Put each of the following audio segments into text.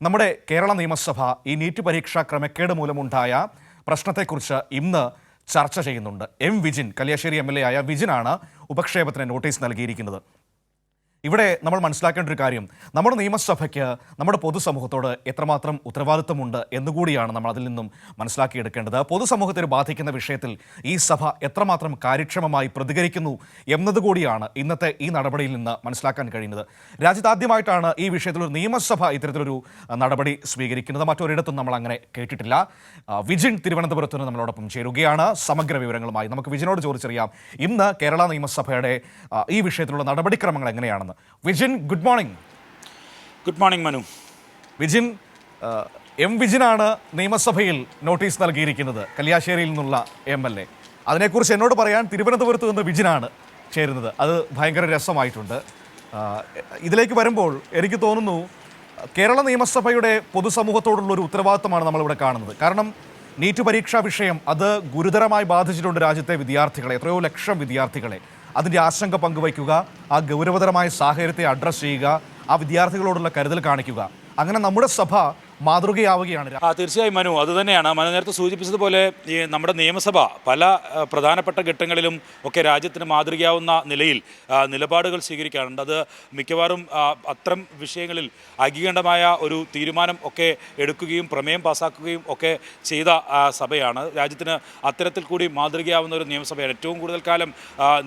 നമ്മുടെ കേരള നിയമസഭ ഈ നീറ്റ് പരീക്ഷാ ക്രമക്കേട് മൂലമുണ്ടായ പ്രശ്നത്തെക്കുറിച്ച് ഇന്ന് ചർച്ച ചെയ്യുന്നുണ്ട്. എം വിജിൻ, കല്യാശ്ശേരി MLA ആയ വിജിനാണ് ഉപക്ഷേപത്തിന് നോട്ടീസ് നൽകിയിരിക്കുന്നത്. ഇവിടെ നമ്മൾ മനസ്സിലാക്കേണ്ട ഒരു കാര്യം, നമ്മുടെ നിയമസഭയ്ക്ക് നമ്മുടെ പൊതുസമൂഹത്തോട് എത്രമാത്രം ഉത്തരവാദിത്വമുണ്ട് എന്നുകൂടിയാണ് നമ്മൾ അതിൽ നിന്നും മനസ്സിലാക്കിയെടുക്കേണ്ടത്. പൊതുസമൂഹത്തെ ബാധിക്കുന്ന വിഷയത്തിൽ ഈ സഭ എത്രമാത്രം കാര്യക്ഷമമായി പ്രതികരിക്കുന്നു എന്നതുകൂടിയാണ് ഇന്നത്തെ ഈ നടപടിയിൽ നിന്ന് മനസ്സിലാക്കാൻ കഴിയുന്നത്. രാജ്യത്ത് ആദ്യമായിട്ടാണ് ഈ വിഷയത്തിൽ ഒരു നിയമസഭ ഇത്തരത്തിലൊരു നടപടി സ്വീകരിക്കുന്നത്. മറ്റൊരിടത്തും നമ്മൾ അങ്ങനെ കേട്ടിട്ടില്ല. വിജിൻ തിരുവനന്തപുരത്ത് നിന്ന് നമ്മളോടൊപ്പം ചേരുകയാണ് സമഗ്ര വിവരങ്ങളുമായി. നമുക്ക് വിജിനോട് ചോദിച്ചറിയാം, ഇന്ന് കേരള നിയമസഭയുടെ ഈ വിഷയത്തിലുള്ള നടപടിക്രമങ്ങൾ എങ്ങനെയാണെന്ന്. Vijin, good morning. Good morning Manu. Vijin, M വിജിനാണ് നിയമസഭയിൽ നോട്ടീസ് നൽകിയിരിക്കുന്നത്, കല്യാശ്ശേരിയിൽ നിന്നുള്ള MLA. അതിനെക്കുറിച്ച് എന്നോട് പറയാൻ തിരുവനന്തപുരത്ത് നിന്ന് വിജിനാണ് ചേരുന്നത്. അത് ഭയങ്കര രസമായിട്ടുണ്ട്. ഇതിലേക്ക് വരുമ്പോൾ എനിക്ക് തോന്നുന്നു കേരള നിയമസഭയുടെ പൊതുസമൂഹത്തോടുള്ളൊരു ഉത്തരവാദിത്തമാണ് നമ്മളിവിടെ കാണുന്നത്. കാരണം നീറ്റ് പരീക്ഷാ വിഷയം അത് ഗുരുതരമായി ബാധിച്ചിട്ടുണ്ട് രാജ്യത്തെ വിദ്യാർത്ഥികളെ, എത്രയോ ലക്ഷം വിദ്യാർത്ഥികളെ. അതിൻ്റെ ആശങ്ക പങ്കുവയ്ക്കുക, ആ ഗൗരവതരമായ സാഹചര്യത്തെ അഡ്രസ്സ് ചെയ്യുക, ആ വിദ്യാർത്ഥികളോടുള്ള കരുതൽ കാണിക്കുക. അങ്ങനെ നമ്മുടെ സഭ മാതൃകയാവുകയാണ്. തീർച്ചയായും മനു, അതുതന്നെയാണ് മനു നേരത്തെ സൂചിപ്പിച്ചതുപോലെ ഈ നമ്മുടെ നിയമസഭ പല പ്രധാനപ്പെട്ട ഘട്ടങ്ങളിലും ഒക്കെ രാജ്യത്തിന് മാതൃകയാവുന്ന നിലയിൽ നിലപാടുകൾ സ്വീകരിക്കാറുണ്ട്. അത് മിക്കവാറും അത്തരം വിഷയങ്ങളിൽ ഐക്യകണ്ഠമായ ഒരു തീരുമാനം ഒക്കെ എടുക്കുകയും പ്രമേയം പാസ്സാക്കുകയും ഒക്കെ ചെയ്ത സഭയാണ്. രാജ്യത്തിന് അത്തരത്തിൽ കൂടി മാതൃകയാവുന്ന ഒരു നിയമസഭയാണ്. ഏറ്റവും കൂടുതൽ കാലം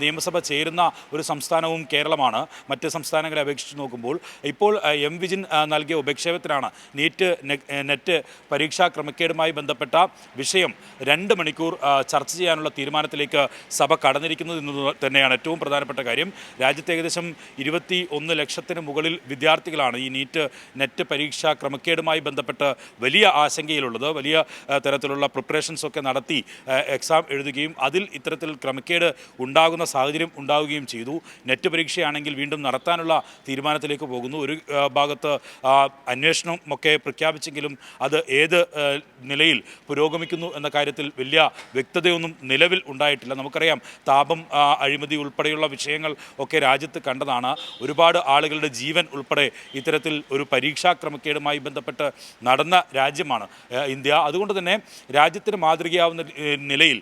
നിയമസഭ ചേരുന്ന ഒരു സംസ്ഥാനവും കേരളമാണ് മറ്റ് സംസ്ഥാനങ്ങളെ അപേക്ഷിച്ച് നോക്കുമ്പോൾ. ഇപ്പോൾ എം വിജിൻ നൽകിയ ഉപക്ഷേപത്തിനാണ് നെറ്റ് പരീക്ഷാ ക്രമക്കേടുമായി ബന്ധപ്പെട്ട വിഷയം 2 മണിക്കൂർ ചർച്ച ചെയ്യാനുള്ള തീരുമാനത്തിലേക്ക് സഭ കടന്നിരിക്കുന്നത് എന്ന് തന്നെയാണ് ഏറ്റവും പ്രധാനപ്പെട്ട കാര്യം. രാജ്യത്ത് ഏകദേശം 21 ലക്ഷത്തിന് മുകളിൽ വിദ്യാർത്ഥികളാണ് ഈ നെറ്റ് പരീക്ഷാ ക്രമക്കേടുമായി ബന്ധപ്പെട്ട് വലിയ ആശങ്കയിലുള്ളത്. വലിയ തരത്തിലുള്ള പ്രിപ്പറേഷൻസ് ഒക്കെ നടത്തി എക്സാം എഴുതുകയും അതിൽ ഇത്തരത്തിൽ ക്രമക്കേട് ഉണ്ടാകുന്ന സാഹചര്യം ഉണ്ടാവുകയും ചെയ്തു. നെറ്റ് പരീക്ഷയാണെങ്കിൽ വീണ്ടും നടത്താനുള്ള തീരുമാനത്തിലേക്ക് പോകുന്നു. ഒരു ഭാഗത്ത് അന്വേഷണം ഒക്കെ പ്രഖ്യാപിച്ചെങ്കിലും അത് ഏത് നിലയിൽ പുരോഗമിക്കുന്നു എന്ന കാര്യത്തിൽ വലിയ വ്യക്തതയൊന്നും നിലവിൽ ഉണ്ടായിട്ടില്ല. നമുക്കറിയാം, താപം അഴിമതി ഉൾപ്പെടെയുള്ള വിഷയങ്ങൾ ഒക്കെ രാജ്യത്ത് കണ്ടതാണ്. ഒരുപാട് ആളുകളുടെ ജീവൻ ഉൾപ്പെടെ ഇത്തരത്തിൽ ഒരു പരീക്ഷാ ക്രമക്കേടുമായി ബന്ധപ്പെട്ട് നടന്ന രാജ്യമാണ് ഇന്ത്യ. അതുകൊണ്ട് തന്നെ രാജ്യത്തിന് മാതൃകയാവുന്ന നിലയിൽ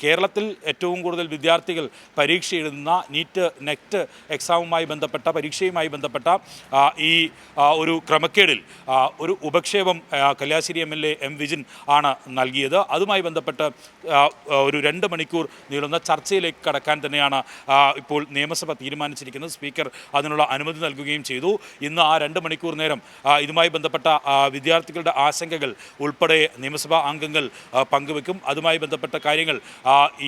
കേരളത്തിൽ ഏറ്റവും കൂടുതൽ വിദ്യാർത്ഥികൾ പരീക്ഷ എഴുതുന്ന നെറ്റ് എക്സാമുമായി ബന്ധപ്പെട്ട പരീക്ഷയുമായി ബന്ധപ്പെട്ട ഈ ഒരു ക്രമക്കേടിൽ ഒരു ഉപക്ഷേപം കല്യാശ്ശേരി MLA എം വിജിൻ ആണ് നൽകിയത്. അതുമായി ബന്ധപ്പെട്ട് ഒരു 2 മണിക്കൂർ നീളുന്ന ചർച്ചയിലേക്ക് കടക്കാൻ തന്നെയാണ് ഇപ്പോൾ നിയമസഭ തീരുമാനിച്ചിരിക്കുന്നത്. സ്പീക്കർ അതിനുള്ള അനുമതി നൽകുകയും ചെയ്തു. ഇന്ന് ആ 2 മണിക്കൂർ നേരം ഇതുമായി ബന്ധപ്പെട്ട വിദ്യാർത്ഥികളുടെ ആശങ്കകൾ ഉൾപ്പെടെ നിയമസഭാ അംഗങ്ങൾ പങ്കുവെക്കും. അതുമായി ബന്ധപ്പെട്ട കാര്യങ്ങൾ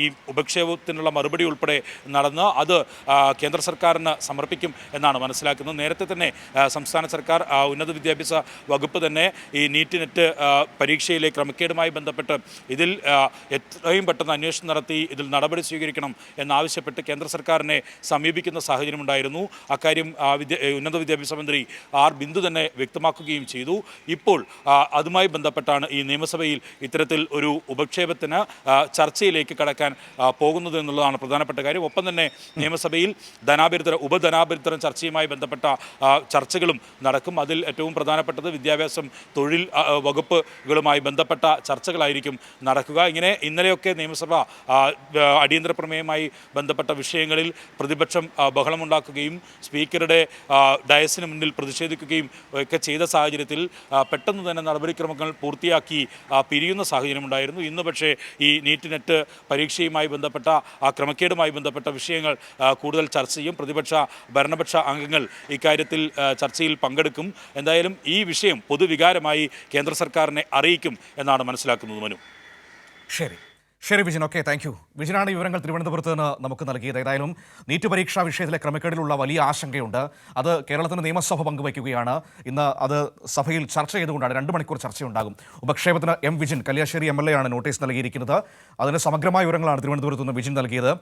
ഈ ഉപക്ഷേപത്തിനുള്ള മറുപടി ഉൾപ്പെടെ നടന്ന് അത് കേന്ദ്ര സർക്കാരിന് സമർപ്പിക്കും എന്നാണ് മനസ്സിലാക്കുന്നത്. നേരത്തെ തന്നെ സംസ്ഥാന സർക്കാർ ഉന്നത വിദ്യാഭ്യാസ വകുപ്പ് തന്നെ ഈ നെറ്റ് പരീക്ഷയിലെ ക്രമക്കേടുമായി ബന്ധപ്പെട്ട് ഇതിൽ എത്രയും പെട്ടെന്ന് അന്വേഷണം നടത്തി ഇതിൽ നടപടി സ്വീകരിക്കണം എന്നാവശ്യപ്പെട്ട് കേന്ദ്ര സർക്കാരിനെ സമീപിക്കുന്ന സാഹചര്യമുണ്ടായിരുന്നു. അക്കാര്യം ഉന്നത വിദ്യാഭ്യാസ മന്ത്രി ആർ ബിന്ദു തന്നെ വ്യക്തമാക്കുകയും ചെയ്തു. ഇപ്പോൾ അതുമായി ബന്ധപ്പെട്ടാണ് ഈ നിയമസഭയിൽ ഇത്തരത്തിൽ ഒരു ഉപക്ഷേപത്തിന് ചർച്ചയിലേക്ക് കടക്കാൻ പോകുന്നത് എന്നുള്ളതാണ് പ്രധാനപ്പെട്ട കാര്യം. ഒപ്പം തന്നെ നിയമസഭയിൽ ഉപധനാഭ്യന്തര ചർച്ചയുമായി ബന്ധപ്പെട്ട ചർച്ചകളും നടക്കും. അതിൽ ഏറ്റവും പ്രധാനപ്പെട്ടത് വിദ്യാഭ്യാസം, തൊഴിൽ വകുപ്പുകളുമായി ബന്ധപ്പെട്ട ചർച്ചകളായിരിക്കും നടക്കുക. ഇങ്ങനെ ഇന്നലെയൊക്കെ നിയമസഭ അടിയന്തര പ്രമേയമായി ബന്ധപ്പെട്ട വിഷയങ്ങളിൽ പ്രതിപക്ഷം ബഹളമുണ്ടാക്കുകയും സ്പീക്കറുടെ ഡയസിന് മുന്നിൽ പ്രതിഷേധിക്കുകയും ഒക്കെ ചെയ്ത സാഹചര്യത്തിൽ പെട്ടെന്ന് തന്നെ നടപടിക്രമങ്ങൾ പൂർത്തിയാക്കി പിരിയുന്ന സാഹചര്യമുണ്ടായിരുന്നു. ഇന്ന് പക്ഷേ ഈ നെറ്റ് പരീക്ഷയുമായി ബന്ധപ്പെട്ട ആ ക്രമക്കേടുമായി ബന്ധപ്പെട്ട വിഷയങ്ങൾ കൂടുതൽ ചർച്ച ചെയ്യും. ഭരണപക്ഷ അംഗങ്ങൾ ഇക്കാര്യത്തിൽ ചർച്ചയിൽ പങ്കെടുക്കും. എന്തായാലും ഈ വിഷയം പൊതുവികാരമായി കേന്ദ്ര സർക്കാരിനെ അറിയിക്കും എന്നാണ് മനസ്സിലാക്കുന്നത് മനു. ശരി വിജിൻ, ഓക്കെ, താങ്ക് യു. വിജിനാണ് വിവരങ്ങൾ തിരുവനന്തപുരത്ത് നിന്ന് നമുക്ക് നൽകിയത്. ഏതായാലും നീറ്റ് പരീക്ഷാ വിഷയത്തിലെ ക്രമക്കേടിലുള്ള വലിയ ആശങ്കയുണ്ട്. അത് കേരളത്തിൻ്റെ നിയമസഭ പങ്കുവയ്ക്കുകയാണ്. ഇന്ന് അത് സഭയിൽ ചർച്ച ചെയ്തുകൊണ്ടാണ് 2 മണിക്കൂർ ചർച്ചയുണ്ടാകും. ഉപക്ഷേപത്തിന് എം വിജിൻ, കല്യാശ്ശേരി MLA ആണ് നോട്ടീസ് നൽകിയിരിക്കുന്നത്. അതിന് സമഗ്രമായ വിവരങ്ങളാണ് തിരുവനന്തപുരത്ത് നിന്ന് വിജിൻ നൽകിയത്.